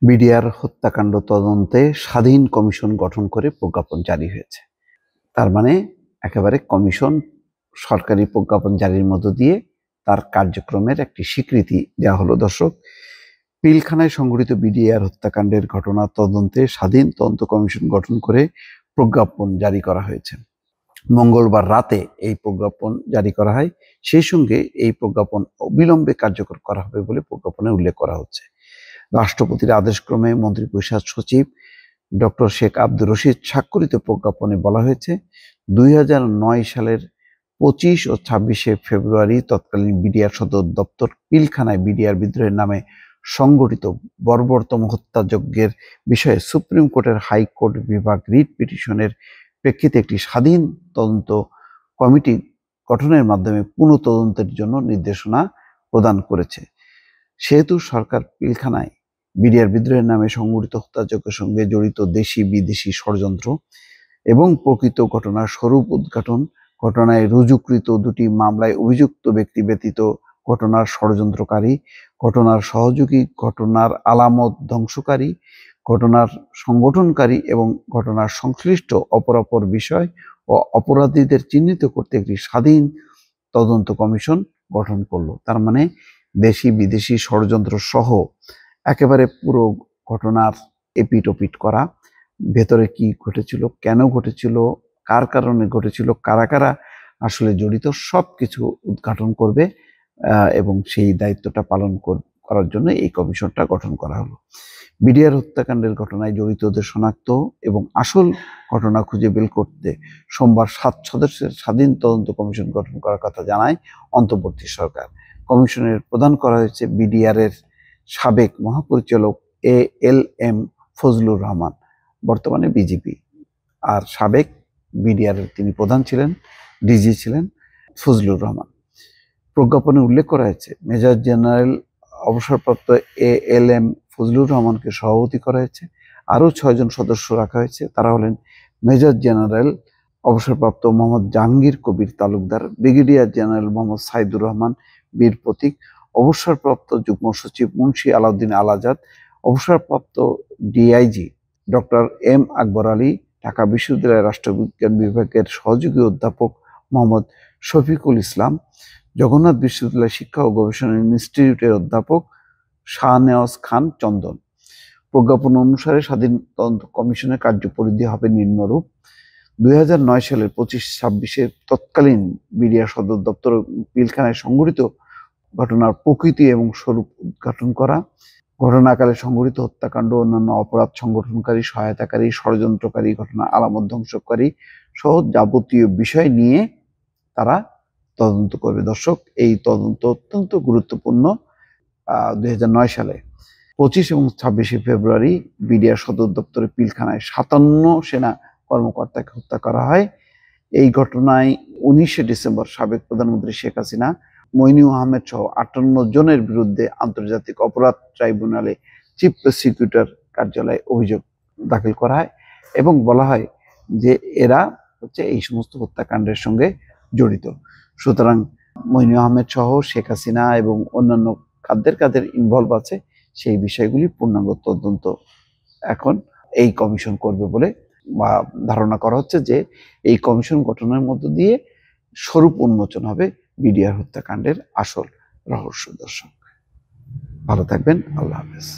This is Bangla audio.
বিডিআর হত্যাকাণ্ড তদন্তে স্বাধীন কমিশন গঠন করে প্রজ্ঞাপন জারি হয়েছে। তার মানে একেবারে কমিশন সরকারি প্রজ্ঞাপন জারির মধ্য দিয়ে তার কার্যক্রমের একটি স্বীকৃতি দেওয়া হলো। দর্শক, পিলখানায় সংঘটিত বিডিআর হত্যাকাণ্ডের ঘটনা তদন্তে স্বাধীন তদন্ত কমিশন গঠন করে প্রজ্ঞাপন জারি করা হয়েছে। মঙ্গলবার রাতে এই প্রজ্ঞাপন জারি করা হয়। সেই সঙ্গে এই প্রজ্ঞাপন অবিলম্বে কার্যকর করা হবে বলে প্রজ্ঞাপনে উল্লেখ করা হচ্ছে। রাষ্ট্রপতির আদেশক্রমে মন্ত্রিপরিষদ সচিব ডক্টর শেখ আব্দুর রশিদ স্বাক্ষরিত প্রজ্ঞাপনে বলা হয়েছে, 2009 সালের 25 ও 26শে ফেব্রুয়ারি তৎকালীন বিডিআর সদর দপ্তর পিলখানায় বিডিআর বিদ্রোহের নামে সংগঠিত বর্বরতম হত্যাযজ্ঞের বিষয়ে সুপ্রিম কোর্টের হাইকোর্ট বিভাগ রিট পিটিশনের প্রেক্ষিতে একটি স্বাধীন তদন্ত কমিটি গঠনের মাধ্যমে পুনঃ তদন্তের জন্য নির্দেশনা প্রদান করেছে। সেহেতু সরকার পিলখানায় বিডিআর বিদ্রোহের নামে সংগঠিত হত্যাযজ্ঞের সঙ্গে জড়িত দেশি বিদেশি ষড়যন্ত্র এবং প্রকৃত ঘটনার স্বরূপ উদ্ঘাটন, ঘটনায় রুজুকৃত দুটি মামলায় অভিযুক্ত ব্যক্তি ব্যতীত ঘটনার ষড়যন্ত্রকারী, ঘটনার সহযোগী, ঘটনার আলামত ধ্বংসকারী, ঘটনার সংগঠনকারী এবং ঘটনার সংশ্লিষ্ট অপরাপর বিষয় ও অপরাধীদের চিহ্নিত করতে একটি স্বাধীন তদন্ত কমিশন গঠন করলো। তার মানে দেশি বিদেশি ষড়যন্ত্র সহ একেবারে পুরো ঘটনার এপিট-ওপিট করা, ভেতরে কি ঘটেছিল, কেন ঘটেছিল, কার কারণে ঘটেছিল, কারা কারা আসলে জড়িত, সবকিছু উদ্ঘাটন করবে এবং সেই দায়িত্বটা পালন করার জন্য এই কমিশনটা গঠন করা হলো। বিডিআর হত্যাকাণ্ডের ঘটনায় জড়িতদের শনাক্ত এবং আসল ঘটনা খুঁজে বের করতে সোমবার 7 সদস্যের স্বাধীন তদন্ত কমিশন গঠন করার কথা জানায় অন্তর্বর্তী সরকার। কমিশনের প্রদান করা হয়েছে বিডিআর এর সাবেক মহাপরিচালক ALM ফজলুর রহমান, বর্তমানে বিজেপি, আর সাবেক বিডিআর এর তিনি প্রধান ছিলেন, ডিজি ছিলেন ফজলুর রহমান। প্রজ্ঞাপনে উল্লেখ করা হয়েছে মেজর জেনারেল অবসরপ্রাপ্ত ALM ফজলুর রহমানকে সভাপতি করা হয়েছে। আরও 6 জন সদস্য রাখা হয়েছে। তারা হলেন মেজর জেনারেল অবসরপ্রাপ্ত মোহাম্মদ জাহাঙ্গীর কবির তালুকদার, ব্রিগেডিয়ার জেনারেল মোহাম্মদ সাইদুর রহমান বীর প্রতীক, অবসরপ্রাপ্ত যুগ্ম সচিব মুন্সি আলাউদ্দিন আল আজাদ, অবসরপ্রাপ্ত DIG doctor M Akbar Ali, Dhaka বিশ্ববিদ্যালয়ের রাষ্ট্রবিজ্ঞান বিভাগের সহযোগী অধ্যাপক মোহাম্মদ শফিকুল ইসলাম, জগন্নাথ বিশ্ববিদ্যালয় শিক্ষা ও গবেষণা ইনস্টিটিউটের অধ্যাপক শাহনেওয়াজ খান চন্দন। প্রজ্ঞাপন অনুসারে স্বাধীন তদন্ত কমিশনের কার্যপরিধি হবে নিম্নরূপ: 2009 সালের 25-26-এ তৎকালীন বিডিআর সদর দপ্তর পিলখানায় সংঘটিত ঘটনার প্রকৃতি এবং স্বরূপ উদ্ঘাটন করা, ঘটনাকালে সংঘটিত হত্যাকাণ্ড, অন্যান্য অপরাধ সংগঠনকারী, সহায়তাকারী, ষড়যন্ত্রকারী, ঘটনা আলামত ধ্বংসকারী সহ যাবতীয় বিষয় নিয়ে তারা তদন্ত করবে। দর্শক, এই তদন্ত অত্যন্ত গুরুত্বপূর্ণ। 2009 সালে 25 এবং 26শে ফেব্রুয়ারি বিডিআর সদর দপ্তরে পিলখানায় 57 সেনা কর্মকর্তাকে হত্যা করা হয়। এই ঘটনায় 19শে ডিসেম্বর সাবেক প্রধানমন্ত্রী শেখ হাসিনা, মইনুল আহমেদ সহ 58 জনের বিরুদ্ধে আন্তর্জাতিক অপরাধ ট্রাইব্যুনালে চিফ প্রসিকিউটর কার্যালয়ে অভিযোগ দাখিল করা হয় এবং বলা হয় যে এরা হচ্ছে এই সমস্ত হত্যাকাণ্ডের সঙ্গে জড়িত। সুতরাং মইনুল আহমেদ সহ শেখ হাসিনা এবং অন্যান্য কাদের ইনভলভ আছে সেই বিষয়গুলি পূর্ণাঙ্গ তদন্ত এখন এই কমিশন করবে বলে ধারণা করা হচ্ছে যে এই কমিশন গঠনের মধ্য দিয়ে স্বরূপ উন্মোচন হবে বিডিআর হত্যাকাণ্ডের আসল রহস্য। দর্শক, ভালো থাকবেন। আল্লাহ হাফেজ।